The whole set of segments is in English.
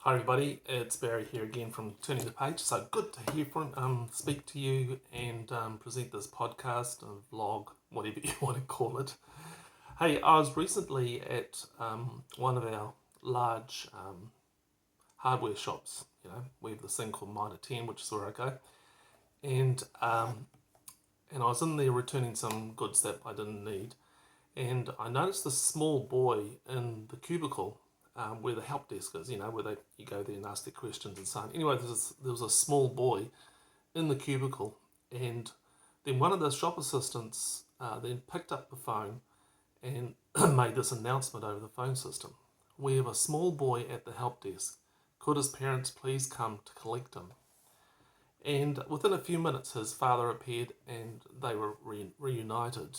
Hi everybody, it's Barry here again from Turning the Page. So good to hear from, speak to you and present this podcast, a vlog, whatever you want to call it. Hey, I was recently at one of our large hardware shops. We have this thing called Mitre 10, which is where I go, and and I was in there returning some goods that I didn't need, and I noticed this small boy in the cubicle where the help desk is, where you go there and ask their questions and so on. Anyway, there was a small boy in the cubicle, and then one of the shop assistants then picked up the phone and made this announcement over the phone system. We have a small boy at the help desk. Could his parents please come to collect him? And within a few minutes, his father appeared and they were reunited.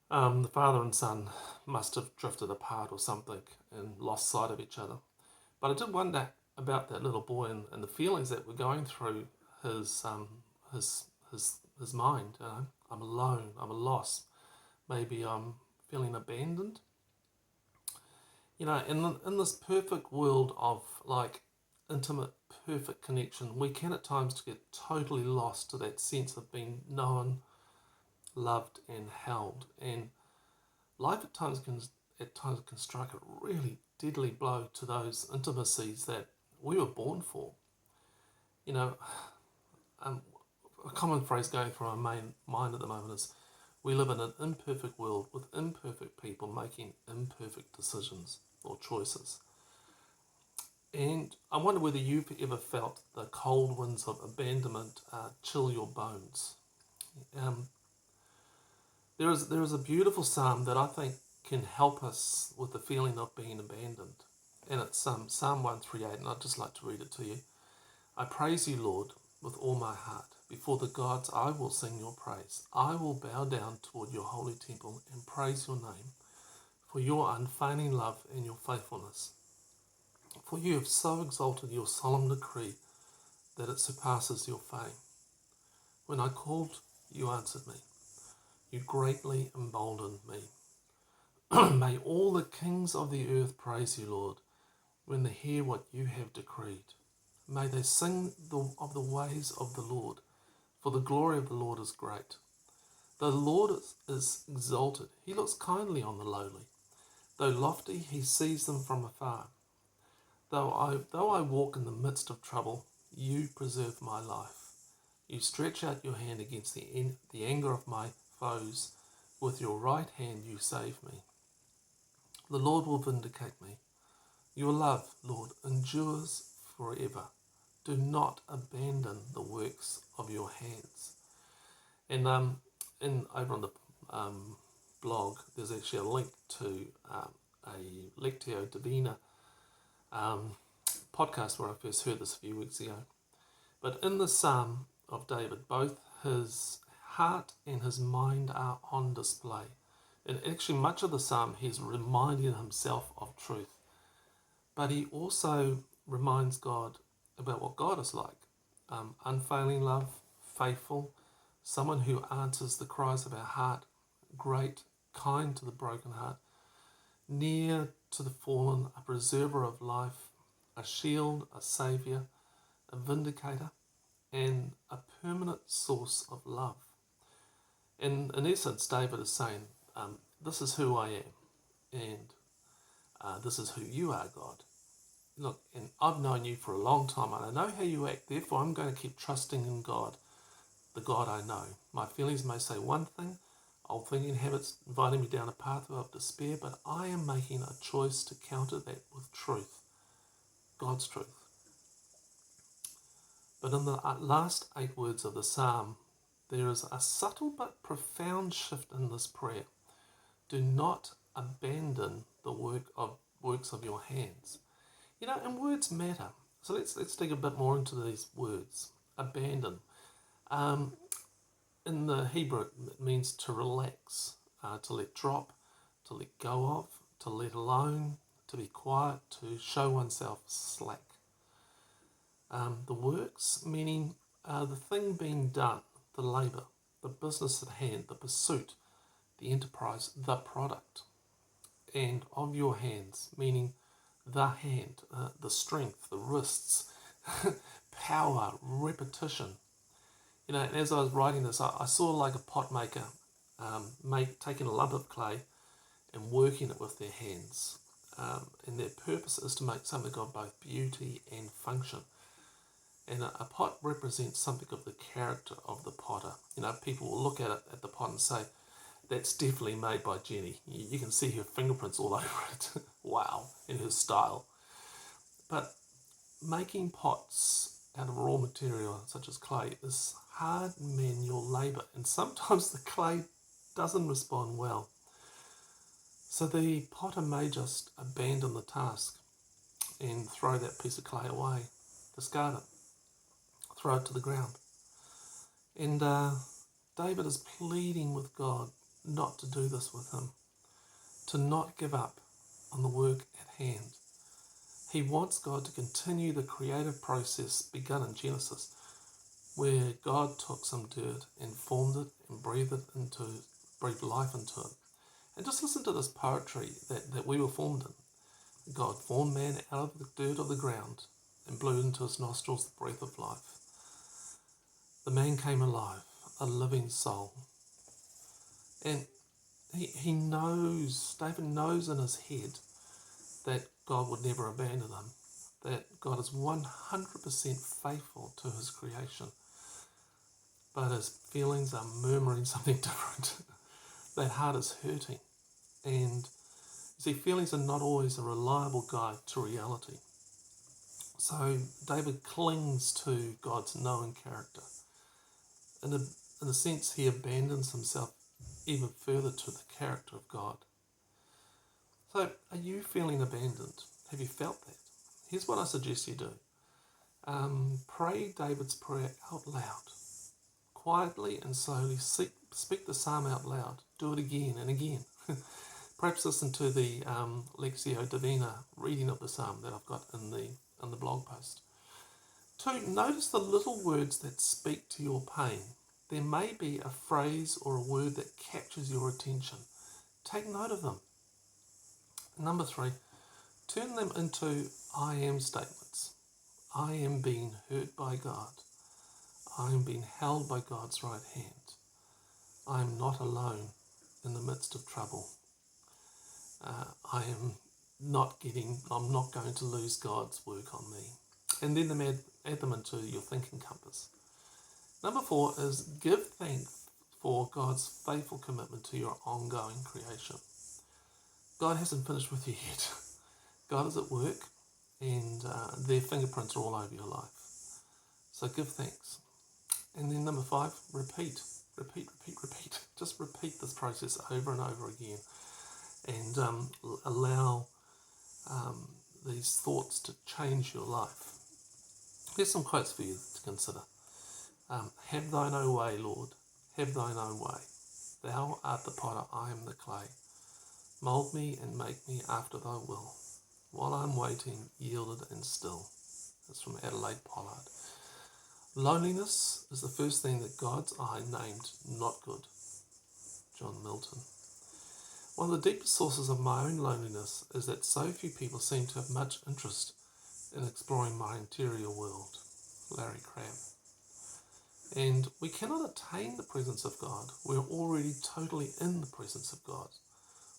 The father and son must have drifted apart or something and lost sight of each other. But I did wonder about that little boy and the feelings that were going through his his mind. I'm alone. I'm a loss. Maybe I'm feeling abandoned. In this perfect world of like intimate, perfect connection, we can at times get totally lost to that sense of being known, loved, and held. And life at times can strike a really deadly blow to those intimacies that we were born for. You know, um, a common phrase going through my main mind at the moment is, we live in an imperfect world with imperfect people making imperfect decisions or choices. And I wonder whether you've ever felt the cold winds of abandonment chill your bones. Um, there is a beautiful psalm that I think can help us with the feeling of being abandoned. And it's Psalm 138, and I'd just like to read it to you. I praise you, Lord, with all my heart. Before the gods I will sing your praise. I will bow down toward your holy temple and praise your name for your unfailing love and your faithfulness. For you have so exalted your solemn decree that it surpasses your fame. When I called, you answered me. You greatly emboldened me. May all the kings of the earth praise you, Lord, when they hear what you have decreed. May they sing of the ways of the Lord, for the glory of the Lord is great. Though the Lord is exalted, he looks kindly on the lowly. Though lofty, he sees them from afar. Though I walk in the midst of trouble, you preserve my life. You stretch out your hand against the anger of my foes. With your right hand you save me. The Lord will vindicate me. Your love, Lord, endures forever. Do not abandon the works of your hands. And over on the blog, there's actually a link to a Lectio Divina podcast where I first heard this a few weeks ago. But in the Psalm of David, both his heart and his mind are on display. And actually, much of the psalm, he's reminding himself of truth. But he also reminds God about what God is like. Unfailing love, faithful, someone who answers the cries of our heart, great, kind to the broken heart, near to the fallen, a preserver of life, a shield, a saviour, a vindicator, and a permanent source of love. And in essence, David is saying, this is who I am, and this is who you are, God. Look, and I've known you for a long time, and I know how you act. Therefore, I'm going to keep trusting in God, the God I know. My feelings may say one thing, old thinking habits inviting me down a pathway of despair, but I am making a choice to counter that with truth, God's truth. But in the last 8 words of the psalm, there is a subtle but profound shift in this prayer. Do not abandon the works of your hands. And words matter. So let's dig a bit more into these words. Abandon. In the Hebrew, it means to relax, to let drop, to let go of, to let alone, to be quiet, to show oneself slack. The works, meaning the thing being done, the labour, the business at hand, the pursuit, the enterprise, the product, and of your hands, meaning the hand, the strength, the wrists, power, repetition. And as I was writing this, I saw like a pot maker taking a lump of clay and working it with their hands. And their purpose is to make something of both beauty and function. And a pot represents something of the character of the potter. People will look at the pot and say, that's definitely made by Jenny. You can see her fingerprints all over it. Wow, in her style. But making pots out of raw material such as clay is hard manual labour, and sometimes the clay doesn't respond well. So the potter may just abandon the task and throw that piece of clay away, discard it, throw it to the ground. And David is pleading with God not to do this with him, to not give up on the work at hand. He wants God to continue the creative process begun in Genesis, where God took some dirt and formed it and breathed life into it. And just listen to this poetry that we were formed in. God formed man out of the dirt of the ground and blew into his nostrils the breath of life. The man came alive, a living soul. And he knows, David knows in his head that God would never abandon him, that God is 100% faithful to his creation. But his feelings are murmuring something different. That heart is hurting. And you see, feelings are not always a reliable guide to reality. So David clings to God's knowing character. In a sense, he abandons himself even further to the character of God. So, are you feeling abandoned? Have you felt that? Here's what I suggest you do. Pray David's prayer out loud. Quietly and slowly speak the psalm out loud. Do it again and again. Perhaps listen to the Lectio Divina reading of the psalm that I've got in the blog post. 2, notice the little words that speak to your pain. There may be a phrase or a word that captures your attention. Take note of them. Number 3, turn them into I am statements. I am being heard by God. I am being held by God's right hand. I am not alone in the midst of trouble. I'm not going to lose God's work on me. And then add them into your thinking compass. Number 4 is give thanks for God's faithful commitment to your ongoing creation. God hasn't finished with you yet. God is at work, and their fingerprints are all over your life. So give thanks. And then number 5, repeat. Just repeat this process over and over again, and allow these thoughts to change your life. Here's some quotes for you to consider. Have thine own way, Lord, have thine own way. Thou art the potter, I am the clay. Mould me and make me after thy will. While I'm waiting, yielded and still. That's from Adelaide Pollard. Loneliness is the first thing that God's eye named not good. John Milton. One of the deepest sources of my own loneliness is that so few people seem to have much interest in exploring my interior world. Larry Crabb. And we cannot attain the presence of God. We're already totally in the presence of God.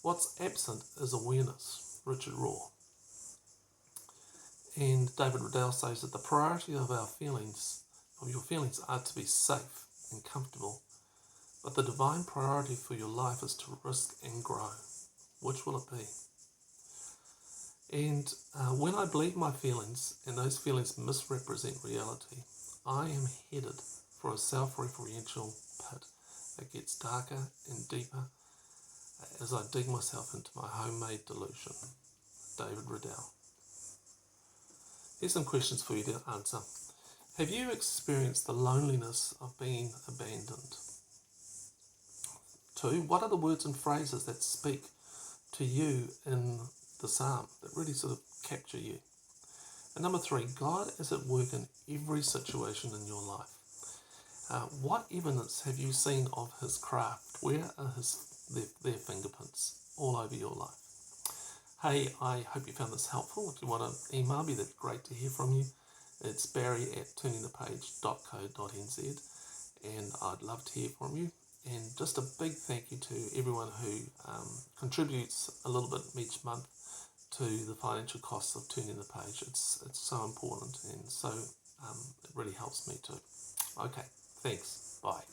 What's absent is awareness. Richard Rohr. And David Riddell says that the priority of your feelings are to be safe and comfortable. But the divine priority for your life is to risk and grow. Which will it be? And when I believe my feelings, and those feelings misrepresent reality, I am headed for a self-referential pit that gets darker and deeper as I dig myself into my homemade delusion. David Riddell. Here's some questions for you to answer. Have you experienced the loneliness of being abandoned? 2, what are the words and phrases that speak to you in the psalm that really sort of capture you? And number 3, God is at work in every situation in your life. What evidence have you seen of his craft? Where are their fingerprints all over your life? Hey, I hope you found this helpful. If you want to email me, that'd be great to hear from you. It's barry@turningthepage.co.nz, and I'd love to hear from you. And just a big thank you to everyone who contributes a little bit each month to the financial costs of turning the page. It's so important, and so it really helps me too. Okay, thanks. Bye.